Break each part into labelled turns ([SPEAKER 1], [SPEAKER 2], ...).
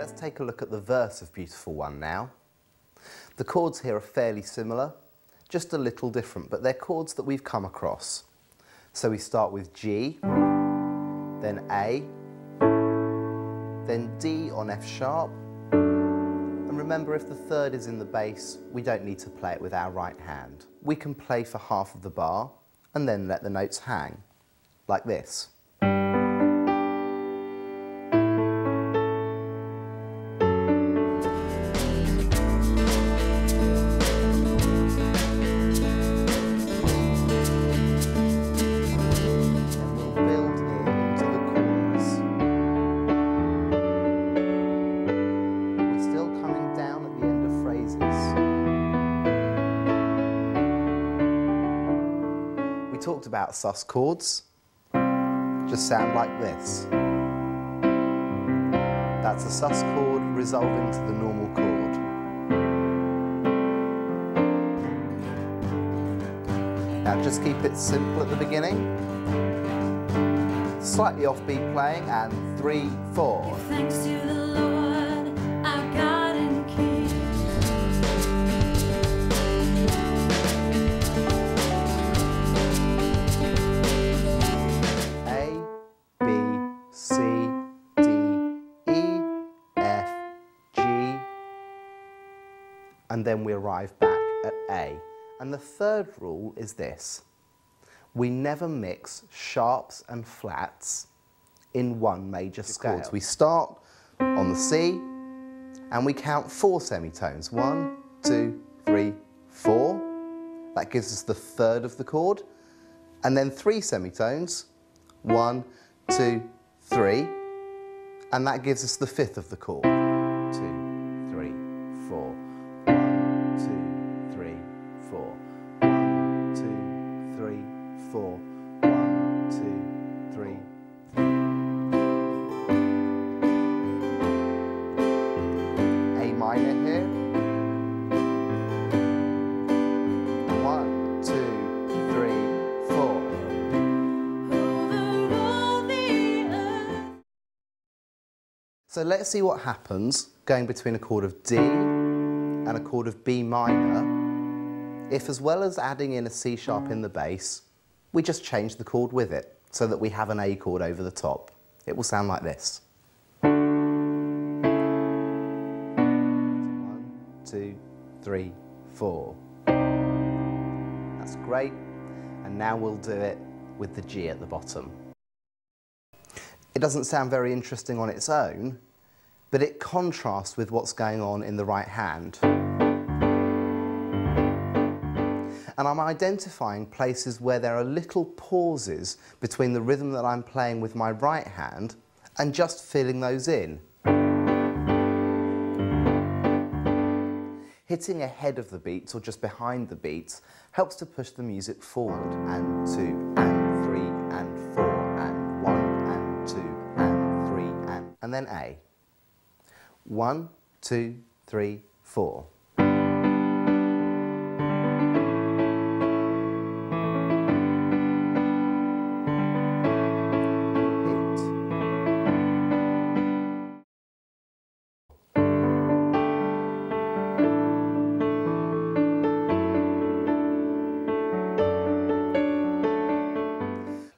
[SPEAKER 1] Let's take a look at the verse of Beautiful One now. The chords here are fairly similar, just a little different, but they're chords that we've come across. So we start with G, then A, then D on F sharp, and remember, if the third is in the bass, we don't need to play it with our right hand. We can play for half of the bar and then let the notes hang, like this. Talked about sus chords, just sound like this. That's a sus chord resolving to the normal chord. Now just keep it simple at the beginning. Slightly offbeat playing, and 3, 4.
[SPEAKER 2] Thanks to the Lord, our God and King.
[SPEAKER 1] C, D, E, F, G, and then we arrive back at A. And the third rule is this: we never mix sharps and flats in one major scale. We start on the C and we count 4 semitones. 1, 2, 3, 4. That gives us the third of the chord. And then 3 semitones. 1, 2, 3, and that gives us the fifth of the chord. 2, 3, 4. 1, 2, 3, 4. 1, 2, 3, 4. 1, 2, 3. A minor here. 1, 2, 3, 4. So let's see what happens going between a chord of D and a chord of B minor if, as well as adding in a C sharp in the bass, we just change the chord with it so that we have an A chord over the top. It will sound like this. 1, 2, 3, 4. That's great. And now we'll do it with the G at the bottom. It doesn't sound very interesting on its own, but it contrasts with what's going on in the right hand. And I'm identifying places where there are little pauses between the rhythm that I'm playing with my right hand and just filling those in. Hitting ahead of the beats or just behind the beats helps to push the music forward. And 2, and 3, and 4, and 1, and 2, and 3, and then A. 1, 2, 3, 4.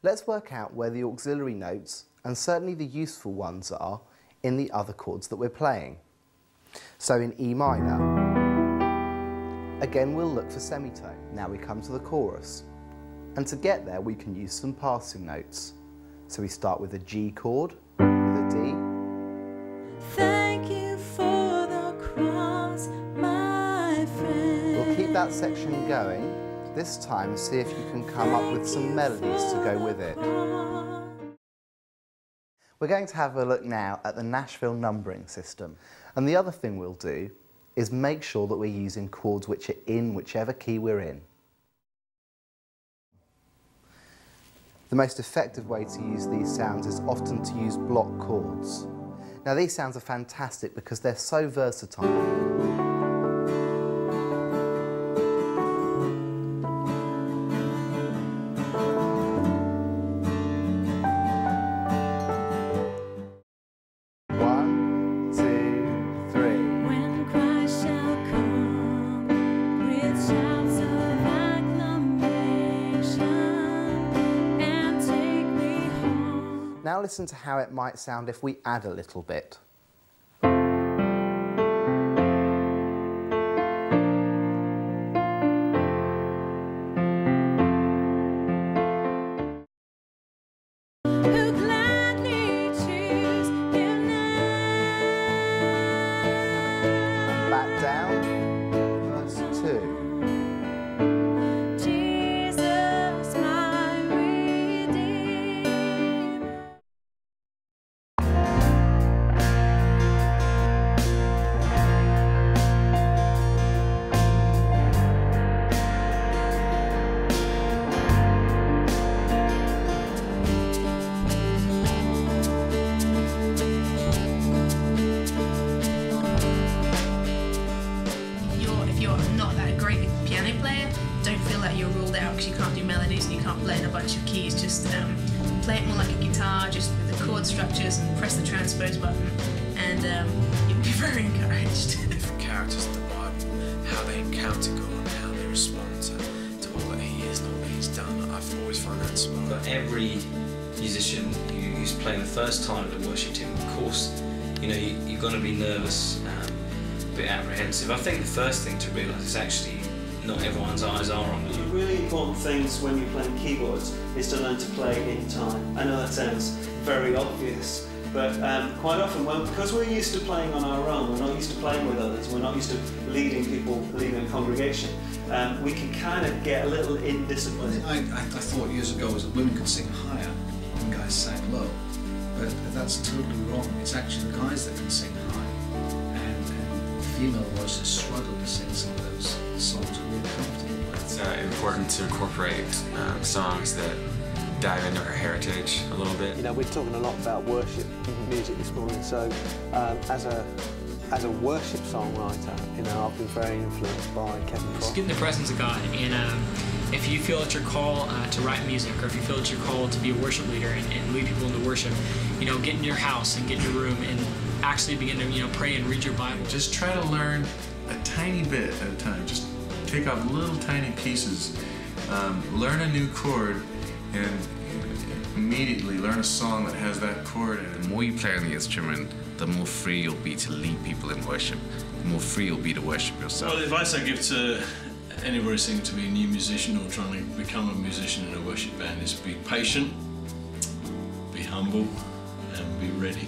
[SPEAKER 1] Let's work out where the auxiliary notes, and certainly the useful ones, are in the other chords that we're playing. So in E minor, again we'll look for semitone. Now we come to the chorus. And to get there we can use some passing notes. So we start with a G chord, with a D.
[SPEAKER 2] Thank you for the cross, my friend.
[SPEAKER 1] We'll keep that section going. This time see if you can come up with some melodies to go with it. We're going to have a look now at the Nashville numbering system. And the other thing we'll do is make sure that we're using chords which are in whichever key we're in. The most effective way to use these sounds is often to use block chords. Now these sounds are fantastic because they're so versatile. One, two, Now listen to how it might sound if we add a little bit.
[SPEAKER 2] Who gladly choose you now.
[SPEAKER 1] Back down, verse 2.
[SPEAKER 2] Jesus, my Redeemer.
[SPEAKER 3] If you're not that great piano player, don't feel like you're ruled out because you can't do melodies and you can't play in a bunch of keys. Just play it more like a guitar, just with the chord structures, and press the transpose button, and you'll be very encouraged.
[SPEAKER 4] Different characters in the Bible, how they encounter God, and how they respond to all that He is and all that He's done. I've always found that inspiring.
[SPEAKER 5] But every musician who's playing the first time at a worship team, of course, you know, you're going to be nervous, a bit apprehensive. I think the first thing to realise is actually not everyone's eyes are on
[SPEAKER 6] The
[SPEAKER 5] you.
[SPEAKER 6] really important things when you're playing keyboards is to learn to play in time. I know that sounds very obvious, but quite often, because we're used to playing on our own, we're not used to playing with others, we're not used to leading people, leading a congregation, we can kind of get a little indisciplined.
[SPEAKER 7] I thought years ago was that women could sing higher and guys sang low, but that's totally wrong. It's actually the guys that can sing high, and female voices struggle to sing some of those songs we're really comfortable with.
[SPEAKER 8] It's important to incorporate songs that dive into our heritage a little bit.
[SPEAKER 9] You know, we're talking a lot about worship music this morning, so as a worship songwriter, you know, I've been very influenced by Kevin Cross.
[SPEAKER 10] Just get in the presence of God, and if you feel it's your call to write music, or if you feel it's your call to be a worship leader and lead people into worship, you know, get in your house and get in your room and actually begin to, you know, pray and read your Bible.
[SPEAKER 11] Just try to learn a tiny bit at a time. Just take off little tiny pieces. Learn a new chord and immediately learn a song that has that chord in it.
[SPEAKER 12] The more you play on the instrument, the more free you'll be to lead people in worship. The more free you'll be to worship yourself.
[SPEAKER 13] Well, the advice I give to anybody seeking to be a new musician or trying to become a musician in a worship band is be patient, be humble, and be ready.